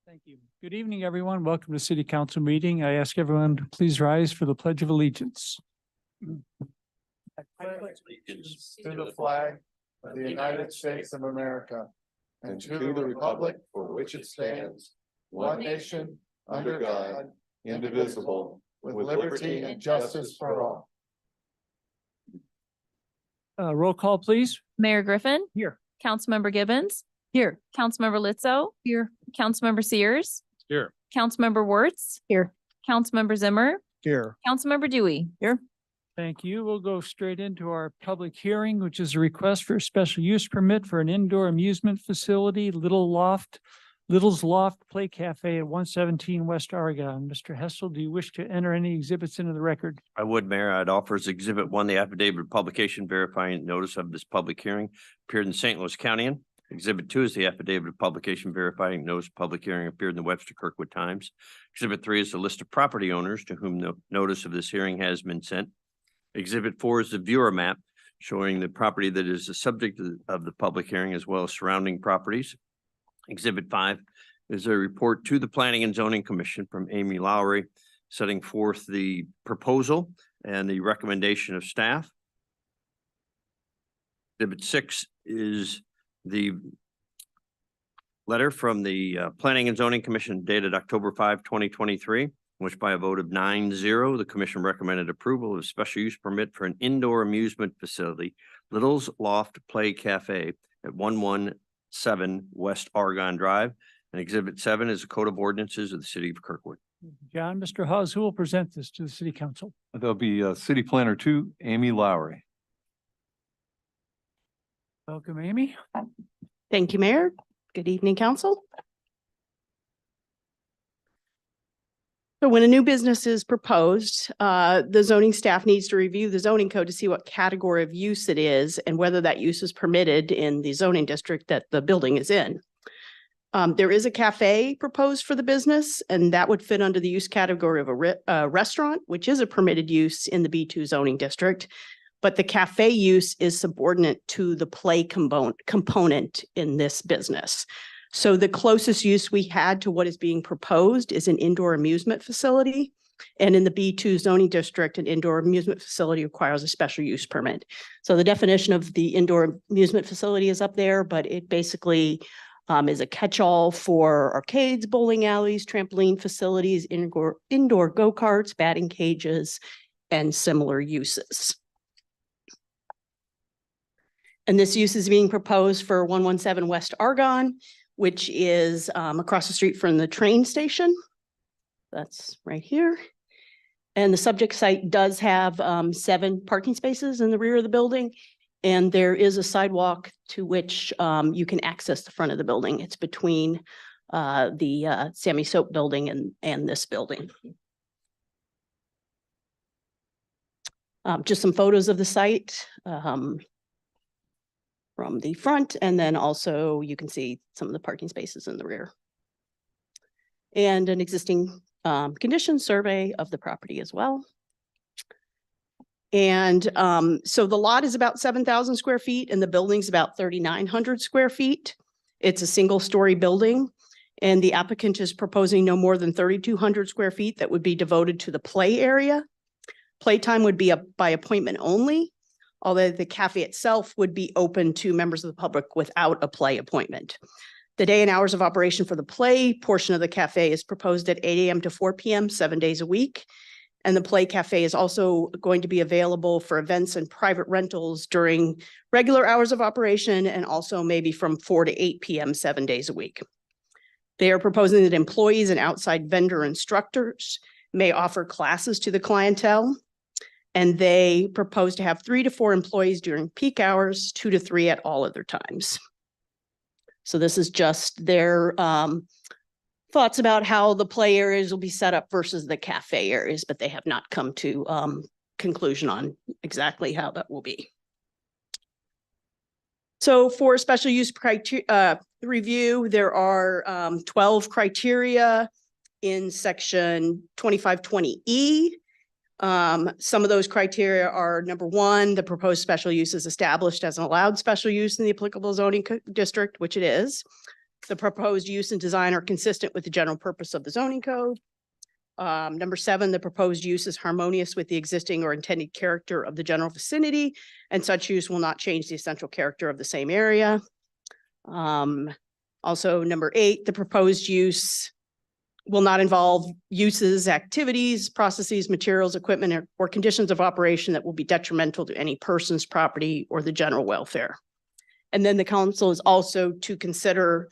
Thank you. Good evening, everyone. Welcome to City Council meeting. I ask everyone to please rise for the Pledge of Allegiance. I pledge allegiance to the flag of the United States of America and to the republic for which it stands, one nation, under God, indivisible, with liberty and justice for all. Roll call, please. Mayor Griffin. Here. Councilmember Gibbons. Here. Councilmember Litzo. Here. Councilmember Sears. Here. Councilmember Wertz. Here. Councilmember Zimmer. Here. Councilmember Dewey. Here. Thank you. We'll go straight into our public hearing, which is a request for a special use permit for an indoor amusement facility, Little's Loft Play Cafe at 117 West Oregon. Mr. Hessel, do you wish to enter any exhibits into the record? I would, Mayor. I'd offer as Exhibit 1, the affidavit of publication verifying notice of this public hearing appeared in St. Louis County. Exhibit 2 is the affidavit of publication verifying notice of public hearing appeared in the Webster Kirkwood Times. Exhibit 3 is the list of property owners to whom the notice of this hearing has been sent. Exhibit 4 is the viewer map showing the property that is the subject of the public hearing as well as surrounding properties. Exhibit 5 is a report to the Planning and Zoning Commission from Amy Lowry, setting forth the proposal and the recommendation of staff. Exhibit 6 is the letter from the Planning and Zoning Commission dated October 5, 2023, which by a vote of 9-0, the commission recommended approval of a special use permit for an indoor amusement facility, Little's Loft Play Cafe at 117 West Oregon Drive. And Exhibit 7 is the Code of Ordinances of the City of Kirkwood. John, Mr. Hawes, who will present this to the City Council? There'll be City Planner 2, Amy Lowry. Welcome, Amy. Thank you, Mayor. Good evening, Council. So when a new business is proposed, the zoning staff needs to review the zoning code to see what category of use it is and whether that use is permitted in the zoning district that the building is in. There is a cafe proposed for the business, and that would fit under the use category of a restaurant, which is a permitted use in the B2 zoning district. But the cafe use is subordinate to the play component in this business. So the closest use we had to what is being proposed is an indoor amusement facility. And in the B2 zoning district, an indoor amusement facility requires a special use permit. So the definition of the indoor amusement facility is up there, but it basically is a catch-all for arcades, bowling alleys, trampoline facilities, indoor go-karts, batting cages, and similar uses. And this use is being proposed for 117 West Oregon, which is across the street from the train station. That's right here. And the subject site does have 7 parking spaces in the rear of the building. And there is a sidewalk to which you can access the front of the building. It's between the Sammy Soap building and this building. Just some photos of the site from the front, and then also you can see some of the parking spaces in the rear. And an existing condition survey of the property as well. And so the lot is about 7,000 square feet and the building's about 3,900 square feet. It's a single-story building, and the applicant is proposing no more than 3,200 square feet that would be devoted to the play area. Playtime would be by appointment only, although the cafe itself would be open to members of the public without a play appointment. The day and hours of operation for the play portion of the cafe is proposed at 8 a.m. to 4 p.m., 7 days a week. And the play cafe is also going to be available for events and private rentals during regular hours of operation, and also maybe from 4 to 8 p.m., 7 days a week. They are proposing that employees and outside vendor instructors may offer classes to the clientele. And they propose to have 3 to 4 employees during peak hours, 2 to 3 at all other times. So this is just their thoughts about how the play areas will be set up versus the cafe areas, but they have not come to conclusion on exactly how that will be. So for special use criteria review, there are 12 criteria in section 2520E. Some of those criteria are: number 1, the proposed special use is established as an allowed special use in the applicable zoning district, which it is. The proposed use and design are consistent with the general purpose of the zoning code. Number 7, the proposed use is harmonious with the existing or intended character of the general vicinity, and such use will not change the essential character of the same area. Also, number 8, the proposed use will not involve uses, activities, processes, materials, equipment, or conditions of operation that will be detrimental to any person's property or the general welfare. And then the council is also to consider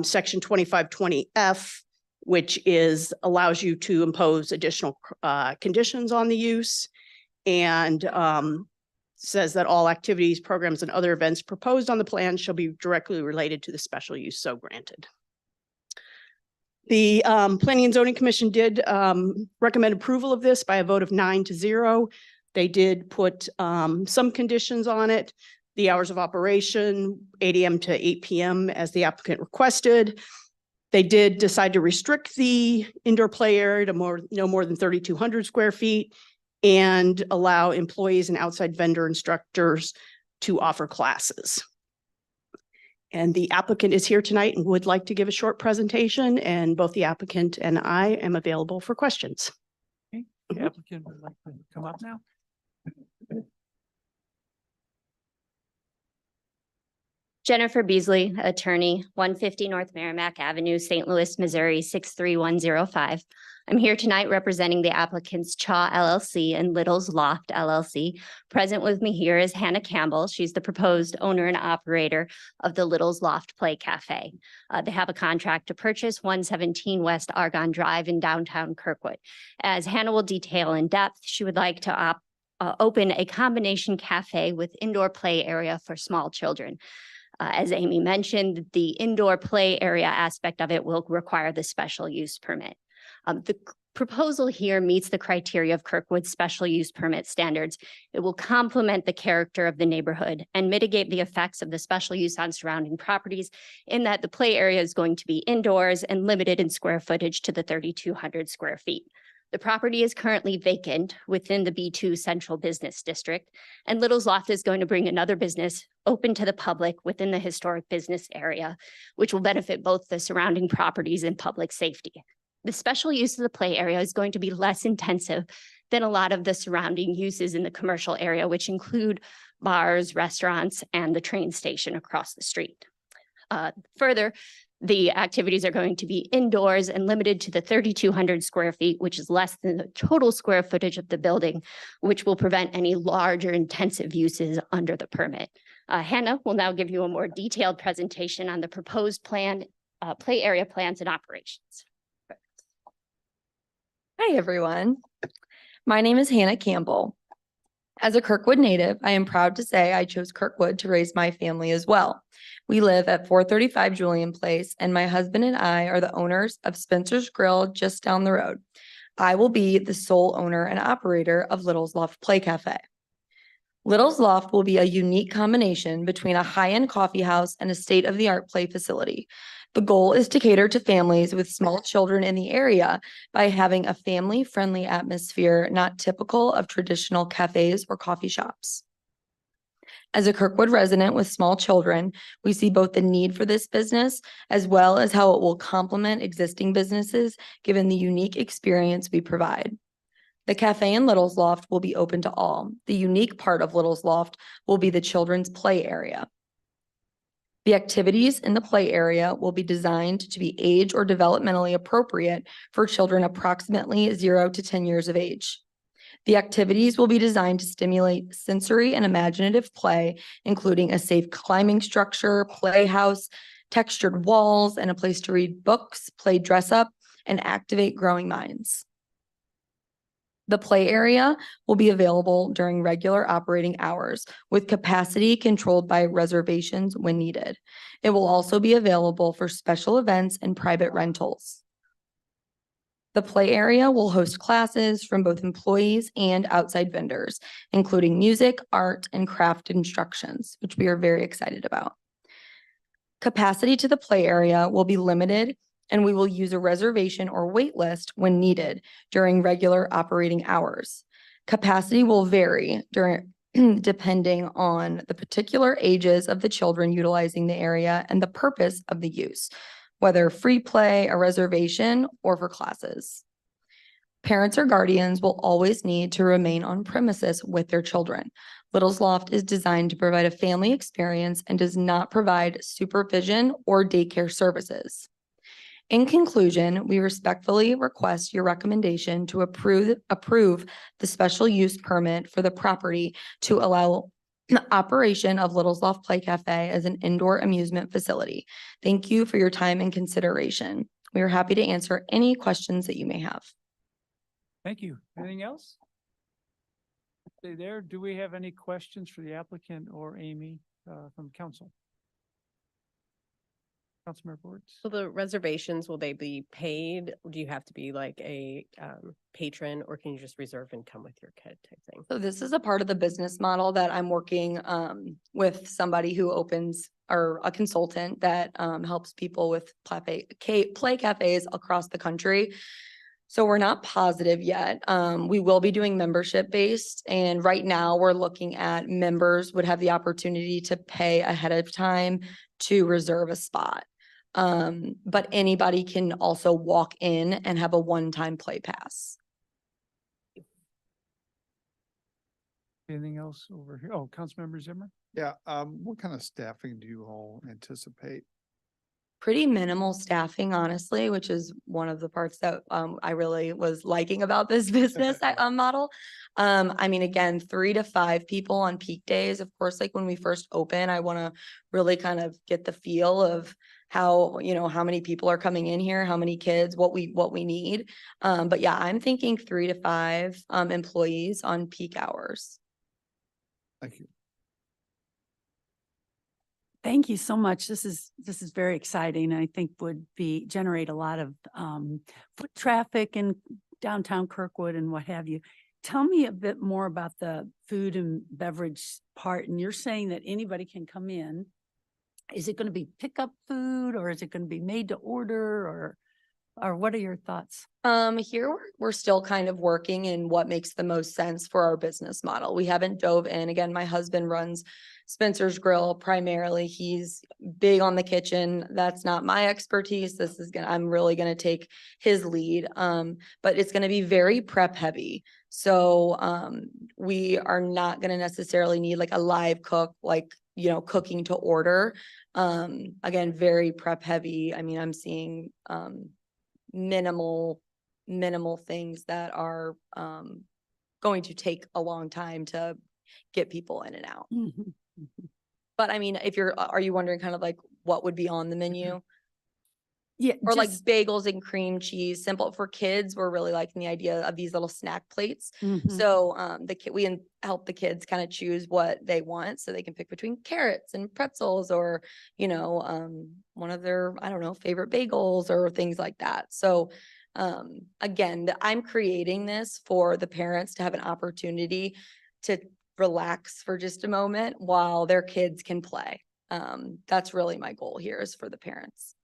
section 2520F, which allows you to impose additional conditions on the use, and says that all activities, programs, and other events proposed on the plan shall be directly related to the special use so granted. The Planning and Zoning Commission did recommend approval of this by a vote of 9-0. They did put some conditions on it. The hours of operation, 8 a.m. to 8 p.m. as the applicant requested. They did decide to restrict the indoor play area to no more than 3,200 square feet, and allow employees and outside vendor instructors to offer classes. And the applicant is here tonight and would like to give a short presentation, and both the applicant and I am available for questions. Okay, the applicant would like to come up now. Jennifer Beasley, attorney, 150 North Merrimack Avenue, St. Louis, Missouri, 63105. I'm here tonight representing the applicants Chaw LLC and Little's Loft LLC. Present with me here is Hannah Campbell. She's the proposed owner and operator of the Little's Loft Play Cafe. They have a contract to purchase 117 West Argonne Drive in downtown Kirkwood. As Hannah will detail in depth, she would like to open a combination cafe with indoor play area for small children. As Amy mentioned, the indoor play area aspect of it will require the special use permit. The proposal here meets the criteria of Kirkwood's special use permit standards. It will complement the character of the neighborhood and mitigate the effects of the special use on surrounding properties, in that the play area is going to be indoors and limited in square footage to the 3,200 square feet. The property is currently vacant within the B2 Central Business District, and Little's Loft is going to bring another business open to the public within the historic business area, which will benefit both the surrounding properties and public safety. The special use of the play area is going to be less intensive than a lot of the surrounding uses in the commercial area, which include bars, restaurants, and the train station across the street. Further, the activities are going to be indoors and limited to the 3,200 square feet, which is less than the total square footage of the building, which will prevent any large or intensive uses under the permit. Hannah will now give you a more detailed presentation on the proposed plan, play area plans and operations. Hi, everyone. My name is Hannah Campbell. As a Kirkwood native, I am proud to say I chose Kirkwood to raise my family as well. We live at 435 Julian Place, and my husband and I are the owners of Spencer's Grill just down the road. I will be the sole owner and operator of Little's Loft Play Cafe. Little's Loft will be a unique combination between a high-end coffee house and a state-of-the-art play facility. The goal is to cater to families with small children in the area by having a family-friendly atmosphere not typical of traditional cafes or coffee shops. As a Kirkwood resident with small children, we see both the need for this business as well as how it will complement existing businesses given the unique experience we provide. The cafe in Little's Loft will be open to all. The unique part of Little's Loft will be the children's play area. The activities in the play area will be designed to be age or developmentally appropriate for children approximately 0 to 10 years of age. The activities will be designed to stimulate sensory and imaginative play, including a safe climbing structure, playhouse, textured walls, and a place to read books, play dress up, and activate growing minds. The play area will be available during regular operating hours with capacity controlled by reservations when needed. It will also be available for special events and private rentals. The play area will host classes from both employees and outside vendors, including music, art, and craft instructions, which we are very excited about. Capacity to the play area will be limited, and we will use a reservation or wait list when needed during regular operating hours. Capacity will vary depending on the particular ages of the children utilizing the area and the purpose of the use, whether free play, a reservation, or for classes. Parents or guardians will always need to remain on premises with their children. Little's Loft is designed to provide a family experience and does not provide supervision or daycare services. In conclusion, we respectfully request your recommendation to approve the special use permit for the property to allow the operation of Little's Loft Play Cafe as an indoor amusement facility. Thank you for your time and consideration. We are happy to answer any questions that you may have. Thank you. Anything else? Stay there. Do we have any questions for the applicant or Amy from council? Councilmember Boards? So the reservations, will they be paid? Do you have to be like a patron, or can you just reserve and come with your kid type thing? So this is a part of the business model that I'm working with somebody who opens, or a consultant that helps people with play cafes across the country. So we're not positive yet. We will be doing membership based, and right now we're looking at members would have the opportunity to pay ahead of time to reserve a spot. But anybody can also walk in and have a one-time play pass. Anything else over here? Oh, Councilmember Zimmer? Yeah, what kind of staffing do you all anticipate? Pretty minimal staffing, honestly, which is one of the parts that I really was liking about this business model. I mean, again, 3 to 5 people on peak days. Of course, like when we first open, I want to really kind of get the feel of how, how many people are coming in here, how many kids, what we need. But yeah, I'm thinking 3 to 5 employees on peak hours. Thank you. Thank you so much. This is very exciting. I think would generate a lot of foot traffic in downtown Kirkwood and what have you. Tell me a bit more about the food and beverage part. And you're saying that anybody can come in. Is it going to be pickup food, or is it going to be made to order, or what are your thoughts? Here we're still kind of working in what makes the most sense for our business model. We haven't dove in. Again, my husband runs Spencer's Grill primarily. He's big on the kitchen. That's not my expertise. I'm really gonna take his lead. But it's gonna be very prep heavy. So we are not gonna necessarily need like a live cook, like, cooking to order. Again, very prep heavy. I mean, I'm seeing minimal things that are going to take a long time to get people in and out. But I mean, are you wondering kind of like what would be on the menu? Yeah. Or like bagels and cream cheese, simple for kids. We're really liking the idea of these little snack plates. So we help the kids kind of choose what they want, so they can pick between carrots and pretzels, or one of their, I don't know, favorite bagels or things like that. So again, I'm creating this for the parents to have an opportunity to relax for just a moment while their kids can play. That's really my goal here, is for the parents.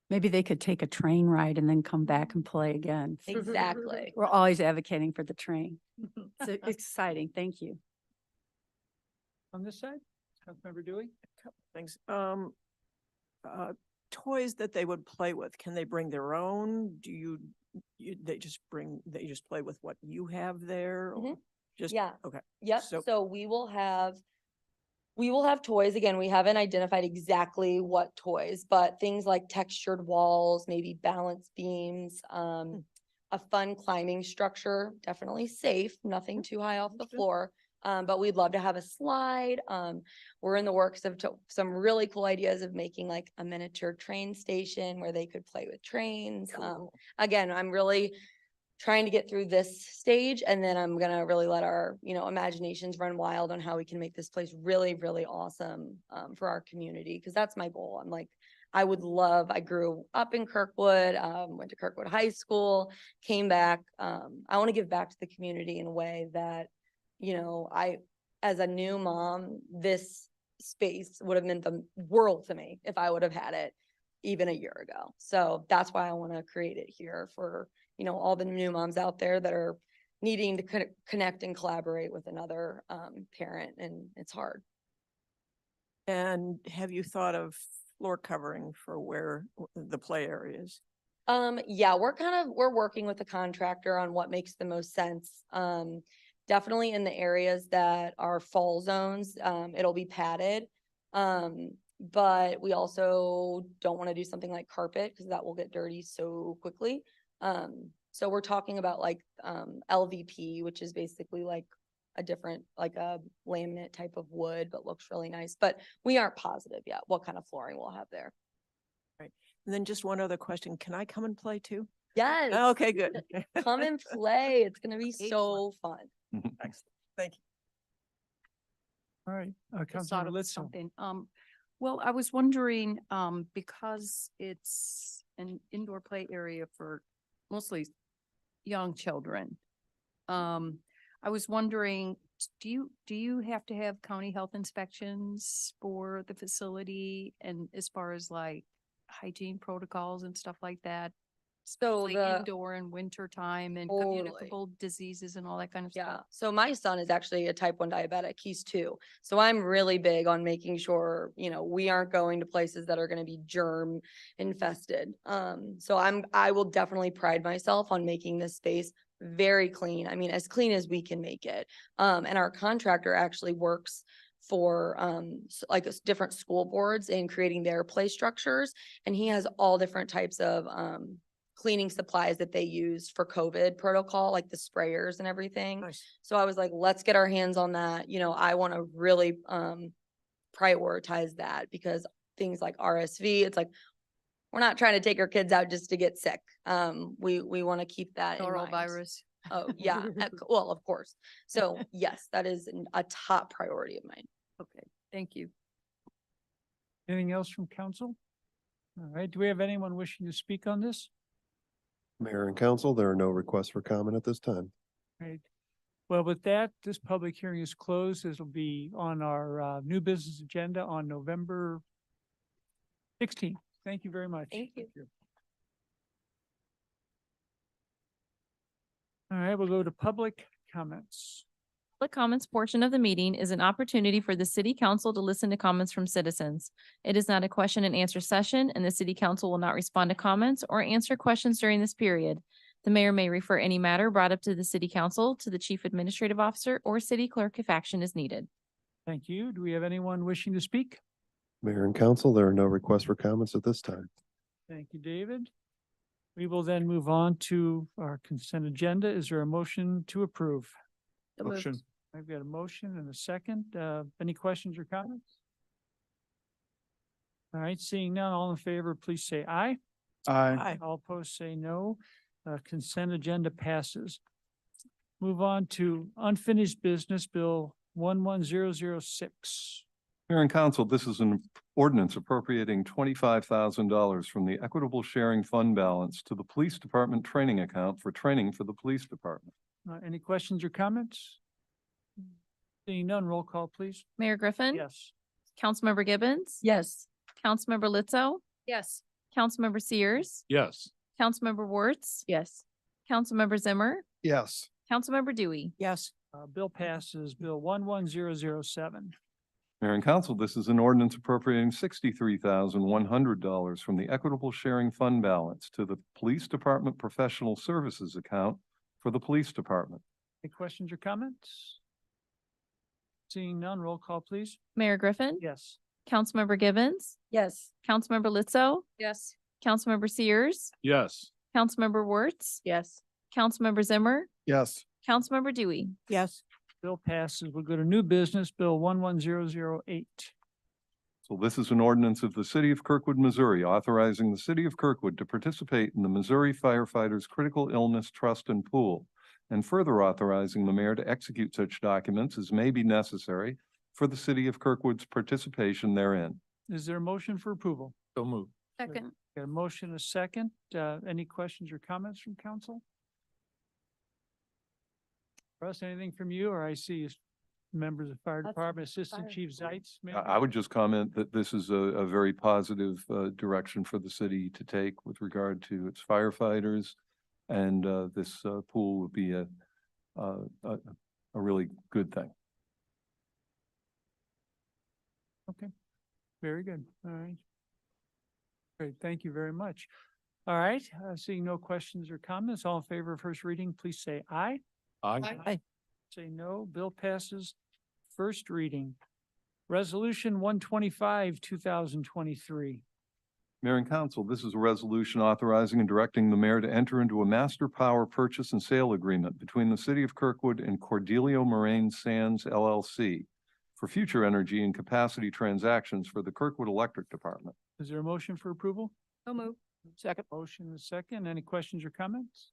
Maybe they could take a train ride and then come back and play again. Exactly. We're always advocating for the train. It's exciting. Thank you. On this side, Councilmember Dewey? Things. Toys that they would play with, can they bring their own? They just play with what you have there? Or just, Yeah. Okay. Yep. So we will have toys. Again, we haven't identified exactly what toys, but things like textured walls, maybe balance beams, a fun climbing structure, definitely safe, nothing too high off the floor. But we'd love to have a slide. We're in the works of some really cool ideas of making like a miniature train station where they could play with trains. Cool. Again, I'm really trying to get through this stage, and then I'm gonna really let our, imaginations run wild on how we can make this place really, really awesome for our community, because that's my goal. I'm like, I grew up in Kirkwood, went to Kirkwood High School, came back. I want to give back to the community in a way that, as a new mom, this space would have meant the world to me if I would have had it even a year ago. So that's why I want to create it here for, all the new moms out there that are needing to connect and collaborate with another parent, and it's hard. And have you thought of floor covering for where the play area is? Yeah, we're working with the contractor on what makes the most sense. Definitely in the areas that are fall zones, it'll be padded. But we also don't want to do something like carpet because that will get dirty so quickly. So we're talking about like LVP, which is basically like a different, like a laminate type of wood, but looks really nice. But we aren't positive yet what kind of flooring we'll have there. And then just one other question. Can I come and play too? Yes. Okay, good. Come and play. It's gonna be so fun. Excellent. Thank you. All right, Just Councilmember thought of Litzel. something. Well, I was wondering, because it's an indoor play area for mostly young children. I was wondering, do you have to have county health inspections for the facility and as far as like hygiene protocols and stuff like that? So Like the, indoor and winter time and Totally. communicable diseases and all that kind of yeah, stuff. so my son is actually a type 1 diabetic. He's 2. So I'm really big on making sure, we aren't going to places that are going to be germ infested. So I will definitely pride myself on making this space very clean. I mean, as clean as we can make it. And our contractor actually works for different school boards in creating their play structures. And he has all different types of cleaning supplies that they use for COVID protocol, like the sprayers and everything. Nice. So I was like, let's get our hands on that. I want to really prioritize that because things like RSV, it's like, we're not trying to take our kids out just to get sick. We want to keep that in mind. Norovirus. Oh, yeah. Well, of course. So yes, that is a top priority of mine. Okay, thank you. Anything else from council? All right, do we have anyone wishing to speak on this? Mayor and council, there are no requests for comment at this time. Right. Well, with that, this public hearing is closed. This will be on our new business agenda on November 16th. Thank you very much. Thank you. All right, we'll go to public comments. Public comments portion of the meeting is an opportunity for the city council to listen to comments from citizens. It is not a question and answer session, and the city council will not respond to comments or answer questions during this period. The mayor may refer any matter brought up to the city council to the chief administrative officer or city clerk if action is needed. Thank you. Do we have anyone wishing to speak? Mayor and council, there are no requests for comments at this time. Thank you, David. We will then move on to our consent agenda. Is there a motion to approve? So moved. Motion. I've got a motion and a second. Any questions or comments? All right, seeing none, all in favor, please say aye. Aye. All opposed, say no. Consent agenda passes. Move on to unfinished business, Bill 11006. Mayor and council, this is an ordinance appropriating $25,000 from the Equitable Sharing Fund balance to the Police Department training account for training for the police department. Any questions or comments? Seeing none, roll call, please. Mayor Griffin? Yes. Councilmember Gibbons? Yes. Councilmember Litzo? Yes. Councilmember Sears? Yes. Councilmember Wertz? Yes. Councilmember Zimmer? Yes. Councilmember Dewey? Yes. Bill passes. Bill 11007. Mayor and council, this is an ordinance appropriating $63,100 from the Equitable Sharing Fund balance to the Police Department Professional Services account for the police department. Any questions or comments? Seeing none, roll call, please. Mayor Griffin? Yes. Councilmember Gibbons? Yes. Councilmember Litzo? Yes. Councilmember Sears? Yes. Councilmember Wertz? Yes. Councilmember Zimmer? Yes. Councilmember Dewey? Yes. Bill passes. We'll go to new business, Bill 11008. So this is an ordinance of the city of Kirkwood, Missouri, authorizing the city of Kirkwood to participate in the Missouri Firefighters Critical Illness Trust and Pool, and further authorizing the mayor to execute such documents as may be necessary for the city of Kirkwood's participation therein. Is there a motion for approval? So moved. Second. Got a motion, a second. Any questions or comments from council? Russ, anything from you, or I see members of fire That's department, Assistant fire Chief Zeitz? maybe? I would just comment that this is a very positive direction for the city to take with regard to its firefighters. And this pool would be a really good thing. Okay, very good. All right. Great, thank you very much. All right, seeing no questions or comments, all in favor of first reading, please say aye. Aye. Say no, bill passes first reading. Resolution 125, 2023. Mayor and Council, this is a resolution authorizing and directing the mayor to enter into a master power purchase and sale agreement between the city of Kirkwood and Cordelio Moraine Sands LLC for future energy and capacity transactions for the Kirkwood Electric Department. Is there a motion for approval? So move. Second. Motion and second. Any questions or comments?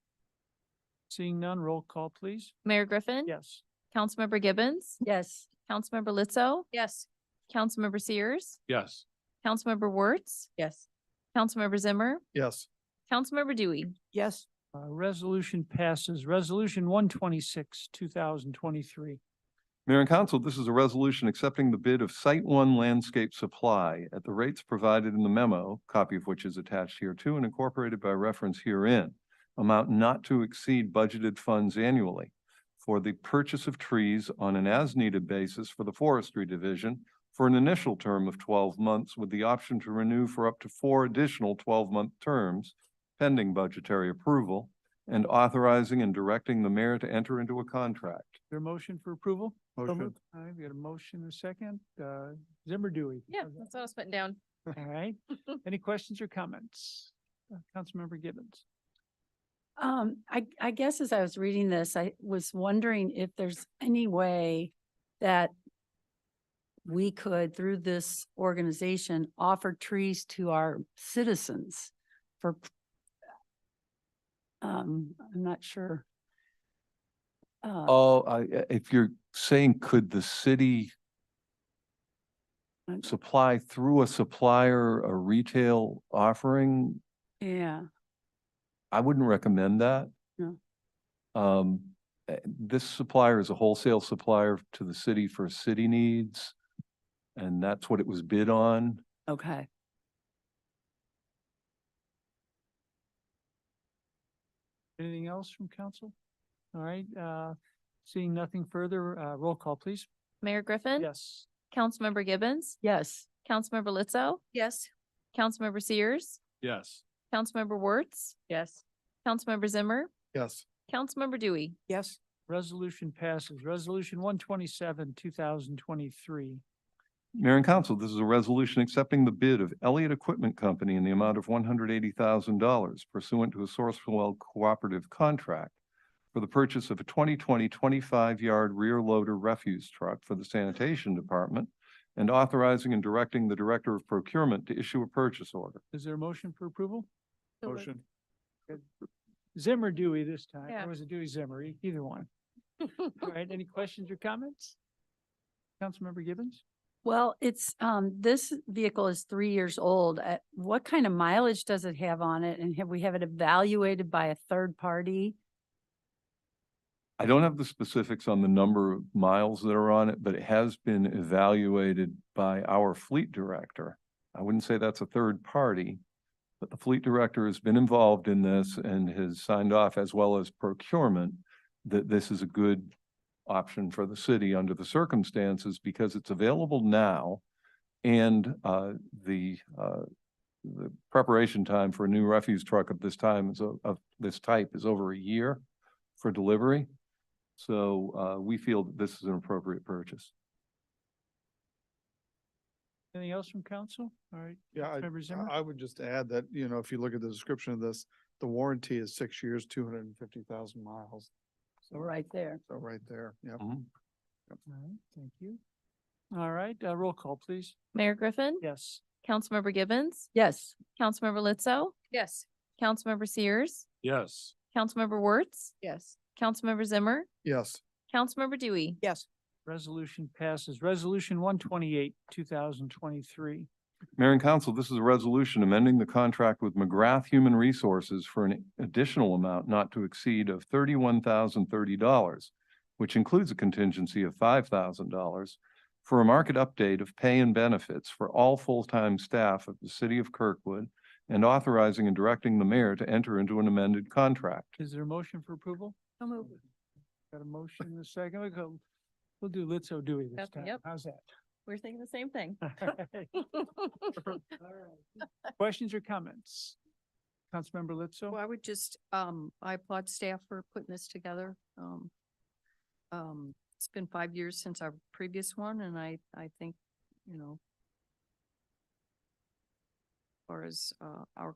Seeing none, roll call, please. Mayor Griffin. Yes. Councilmember Gibbons, Yes. Councilmember Lizzo, Yes. Councilmember Sears, Yes. Councilmember Wertz, Yes. Councilmember Zimmer, Yes. Councilmember Dewey. Yes. Resolution passes. Resolution 126, 2023. Mayor and Council, this is a resolution accepting the bid of Site One Landscape Supply at the rates provided in the memo, copy of which is attached here too and incorporated by reference herein, amount not to exceed budgeted funds annually for the purchase of trees on an as-needed basis for the Forestry Division for an initial term of 12 months with the option to renew for up to 4 additional 12-month terms pending budgetary approval, and authorizing and directing the mayor to enter into a contract. Is there a motion for approval? Motion. All right, we got a motion and a second. Zimmer Dewey. Yeah, that's what I was putting down. All right. Any questions or comments? Councilmember Gibbons. I guess as I was reading this, I was wondering if there's any way that we could, through this organization, offer trees to our citizens for, I'm not sure. If you're saying, could the city supply through a supplier, a retail offering? Yeah, I wouldn't recommend that. No. This supplier is a wholesale supplier to the city for city needs. And that's what it was bid on. okay. Anything else from council? All right, seeing nothing further, roll call, please. Mayor Griffin. Yes. Councilmember Gibbons, Yes. Councilmember Lizzo, Yes. Councilmember Sears, Yes. Councilmember Wertz, Yes. Councilmember Zimmer, Yes. Councilmember Dewey. Yes. Resolution passes. Resolution 127, 2023. Mayor and Council, this is a resolution accepting the bid of Elliott Equipment Company in the amount of $180,000 pursuant to a Sourcewell cooperative contract for the purchase of a 2020 25-yard rear loader refuse truck for the sanitation department and authorizing and directing the director of procurement to issue a purchase order. Is there a motion for approval? Motion. Zimmer Dewey this time, Yeah. or was it Dewey Zimmer? Either one. All right, any questions or comments? Councilmember Gibbons? Well, it's, this vehicle is 3 years old. What kind of mileage does it have on it? And have we have it evaluated by a third party? I don't have the specifics on the number of miles that are on it, but it has been evaluated by our fleet director. I wouldn't say that's a third party, but the fleet director has been involved in this and has signed off, as well as procurement, that this is a good option for the city under the circumstances because it's available now. And the preparation time for a new refuse truck of this time is of this type is over a year for delivery. So we feel that this is an appropriate purchase. Anything else from council? All right. Yeah, Councilmember Zimmer? I would just add that, if you look at the description of this, the warranty is 6 years, 250,000 miles. So right there. So right there, yeah. All right, thank you. All right, roll call, please. Mayor Griffin. Yes. Councilmember Gibbons, Yes. Councilmember Lizzo, Yes. Councilmember Sears, Yes. Councilmember Wertz, Yes. Councilmember Zimmer, Yes. Councilmember Dewey. Yes. Resolution passes. Resolution 128, 2023. Mayor and Council, this is a resolution amending the contract with McGrath Human Resources for an additional amount not to exceed of $31,030, which includes a contingency of $5,000 for a market update of pay and benefits for all full-time staff of the city of Kirkwood and authorizing and directing the mayor to enter into an amended contract. Is there a motion for approval? So move. Got a motion in a second. We'll do Litzo Dewey this Yep, time. yep. How's that? We're thinking the same thing. All right. Questions or comments? Councilmember Litzo? Well, I would just, I applaud staff for putting this together. It's been 5 years since our previous one, and I think, you know, as far as, our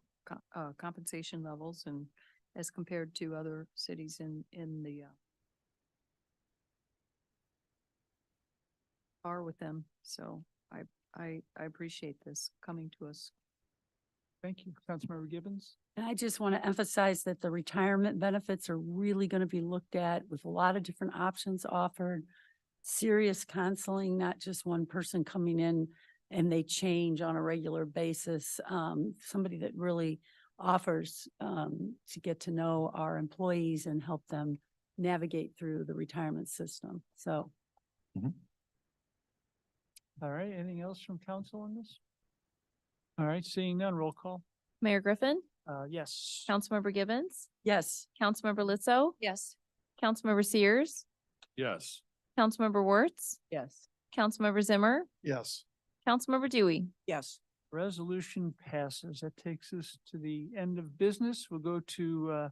compensation levels and as compared to other cities in the, are with them. So I appreciate this coming to us. Thank you. Councilmember Gibbons? And I just want to emphasize that the retirement benefits are really going to be looked at with a lot of different options offered. Serious counseling, not just one person coming in and they change on a regular basis. Somebody that really offers to get to know our employees and help them navigate through the retirement system. So. All right, anything else from council on this? All right, seeing none, roll call. Mayor Griffin, Yes. Councilmember Gibbons, Yes. Councilmember Litzo, Yes. Councilmember Sears, Yes. Councilmember Wertz, Yes. Councilmember Zimmer, Yes. Councilmember Dewey. Yes. Resolution passes. That takes us to the end of business. We'll go to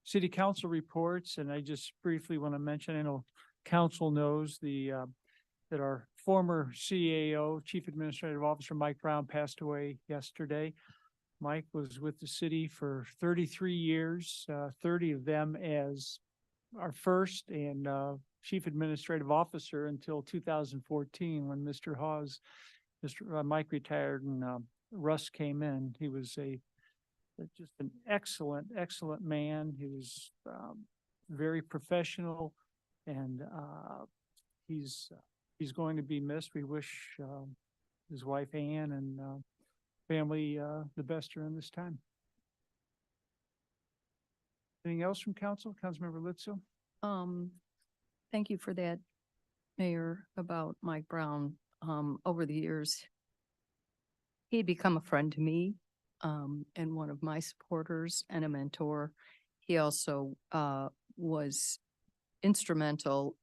city council reports, and I just briefly want to mention, I know council knows that our former CAO, Chief Administrative Officer Mike Brown, passed away yesterday. Mike was with the city for 33 years, 30 of them as our first and Chief Administrative Officer until 2014 when Mr. Mike retired and Russ came in. He was just an excellent, excellent man. He was very professional, and he's going to be missed. We wish his wife Ann and family the best during this time. Anything else from council? Councilmember Litzo? Thank you for that, Mayor, about Mike Brown. Over the years, he'd become a friend to me, and one of my supporters and a mentor. He also was instrumental.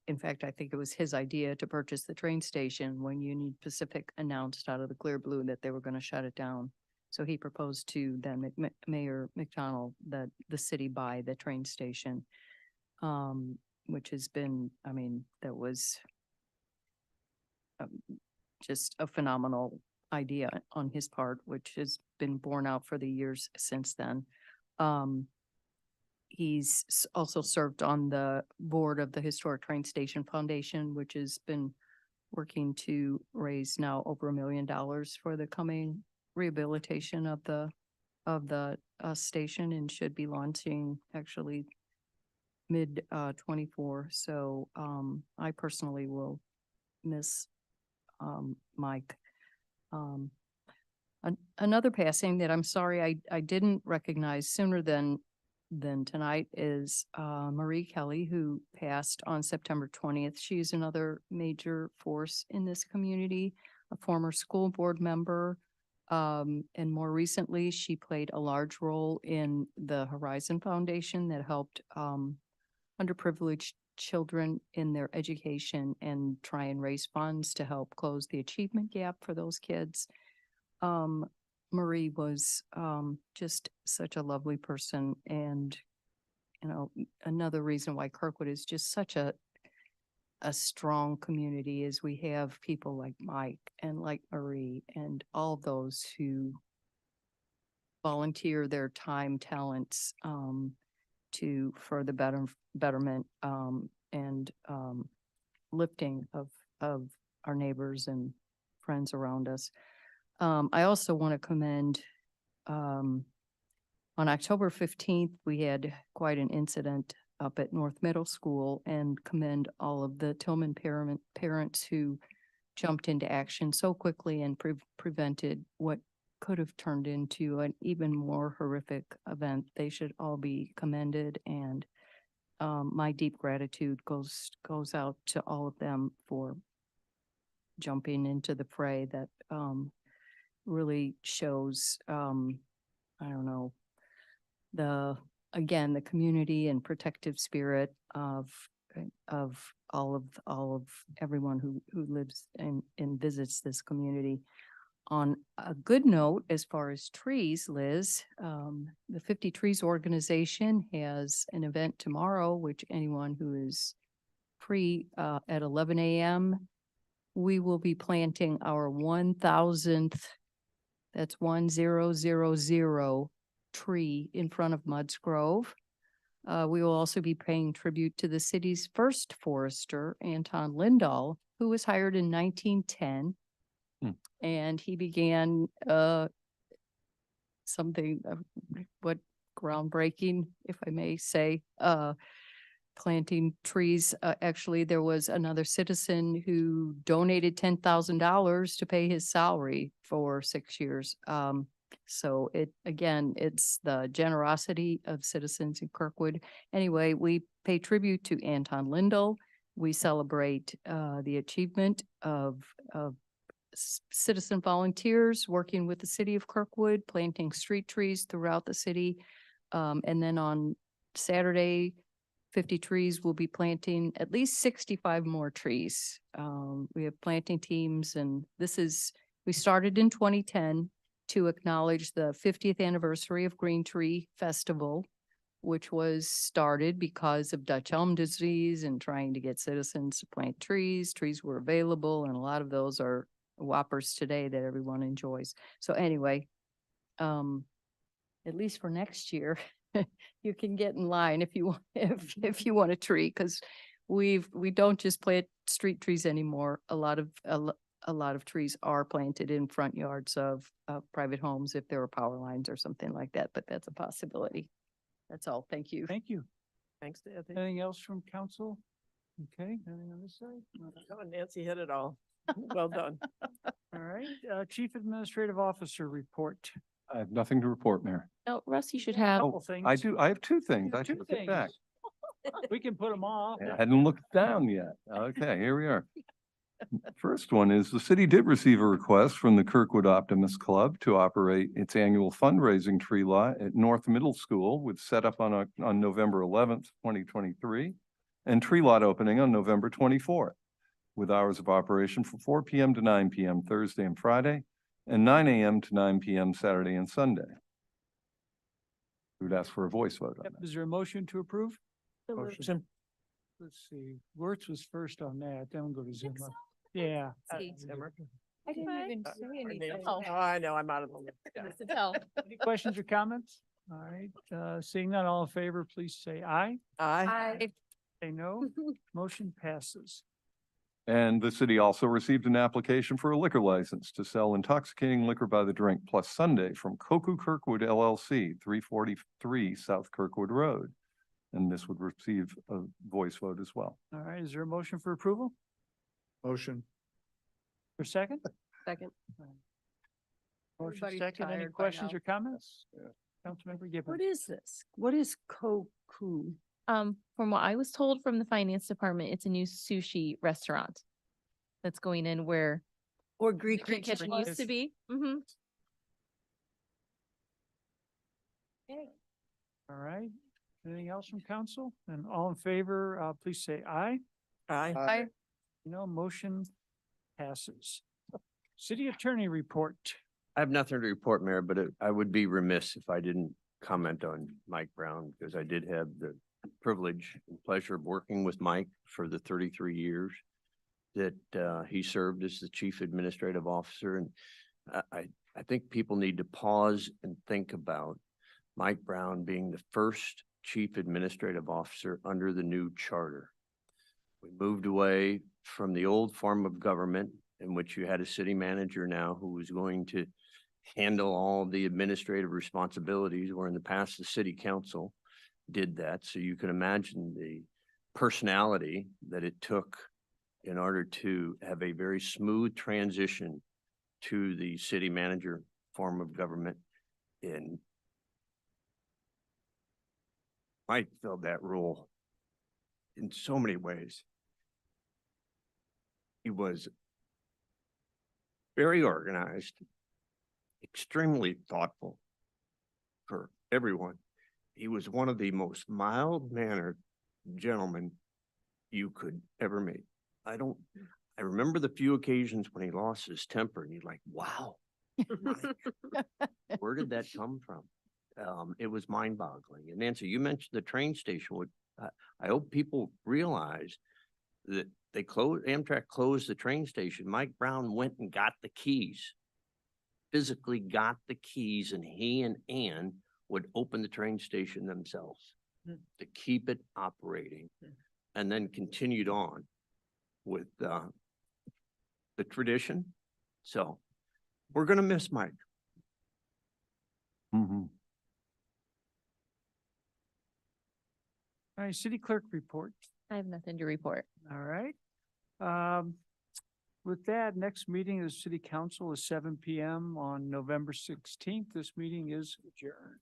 In fact, I think it was his idea to purchase the train station when Union Pacific announced out of the clear blue that they were going to shut it down. So he proposed to then Mayor McDonald that the city buy the train station, which has been, I mean, that was just a phenomenal idea on his part, which has been borne out for the years since then. He's also served on the board of the Historic Train Station Foundation, which has been working to raise now over $1 million for the coming rehabilitation of the station, and should be launching actually mid 24. So I personally will miss Mike. Another passing that I'm sorry I didn't recognize sooner than tonight is Marie Kelly, who passed on September 20th. She's another major force in this community, a former school board member. And more recently, she played a large role in the Horizon Foundation that helped underprivileged children in their education and try and raise funds to help close the achievement gap for those kids. Marie was just such a lovely person, and you know, another reason why Kirkwood is just such a strong community is we have people like Mike and like Marie and all those who volunteer their time, talents for the betterment and lifting of our neighbors and friends around us. I also want to commend, on October 15th, we had quite an incident up at North Middle School, and commend all of the Tillman parents who jumped into action so quickly and prevented what could have turned into an even more horrific event. They should all be commended, and my deep gratitude goes out to all of them for jumping into the fray. That really shows, I don't know, the again, the community and protective spirit of all of everyone who lives and visits this community. On a good note, as far as trees, Liz, the 50 Trees organization has an event tomorrow, which anyone who is free, at 11 a.m. We will be planting our 1,000th, that's 1000 tree in front of Muds Grove. We will also be paying tribute to the city's first forester, Anton Lindahl, who was hired in 1910. And he began something, what groundbreaking, if I may say, planting trees. Actually, there was another citizen who donated $10,000 to pay his salary for 6 years. So it's the generosity of citizens in Kirkwood. Anyway, we pay tribute to Anton Lindahl. We celebrate the achievement of citizen volunteers working with the city of Kirkwood, planting street trees throughout the city. And then on Saturday, 50 Trees will be planting at least 65 more trees. We have planting teams, and we started in 2010 to acknowledge the 50th anniversary of Green Tree Festival, which was started because of Dutch elm disease and trying to get citizens to plant trees. Trees were available, and a lot of those are whoppers today that everyone enjoys. So anyway, at least for next year, you can get in line if you want, if you want a tree, because we don't just plant street trees anymore. A lot of trees are planted in front yards of private homes if there are power lines or something like that, but that's a possibility. That's all. Thank you. Thank you. Thanks to Anthony. Anything else from council? Okay, anything on this side? Oh, Nancy hit it all. Well done. All right, Chief Administrative Officer report. I have nothing to report, Mayor. No, Russ, you should have. Couple things. I do. I have two things. You I have should two get back. things. We can put them off. I hadn't looked down yet. Okay, here we are. First one is the city did receive a request from the Kirkwood Optimist Club to operate its annual fundraising tree lot at North Middle School with setup on November 11th, 2023, and tree lot opening on November 24th, with hours of operation from 4 p.m. to 9 p.m. Thursday and Friday, and 9 a.m. to 9 p.m. Saturday and Sunday. We would ask for a voice vote on Yep, that. is there a motion to approve? Motion. Let's see, Wertz was first on that, then we'll go to Zimmer. Yeah. Zimmer. I didn't even say anything. Oh, I know, I'm out of the loop. Yeah. Any questions or comments? All right, seeing none, all in favor, please say aye. Aye. Say no. Motion passes. And the city also received an application for a liquor license to sell intoxicating liquor by the drink plus Sunday from Koku Kirkwood LLC, 343 South Kirkwood Road. And this would receive a voice vote as well. All right, is there a motion for approval? Motion. For second? Second. Motion Everybody's second, any tired by questions now. or comments? Councilmember Gibbon. What is this? What is Koku? From what I was told from the finance department, it's a new sushi restaurant that's going in where Or Greek Greek Kitchen kitchen? used to be. Mm-hmm. All right, anything else from council? And all in favor, please say aye. Aye. No, motion passes. City Attorney report. I have nothing to report, Mayor, but I would be remiss if I didn't comment on Mike Brown, because I did have the privilege and pleasure of working with Mike for the 33 years that he served as the chief administrative officer. And I think people need to pause and think about Mike Brown being the first chief administrative officer under the new charter. We moved away from the old form of government in which you had a city manager now who was going to handle all the administrative responsibilities, where in the past the city council did that. So you can imagine the personality that it took in order to have a very smooth transition to the city manager form of government. In Mike filled that role in so many ways. He was very organized, extremely thoughtful for everyone. he was one of the most mild-mannered gentlemen you could ever meet. I remember the few occasions when he lost his temper and you're like, wow. Where did that come from? It was mind-boggling. And Nancy, you mentioned the train station. I hope people realize that Amtrak closed the train station. Mike Brown went and got the keys, physically got the keys, and he and Ann would open the train station themselves to keep it operating, and then continued on with the tradition. So we're gonna miss Mike. Mhm. All right, city clerk report. I have nothing to report. All right. With that, next meeting of the city council is 7 PM on November 16th. This meeting is adjourned.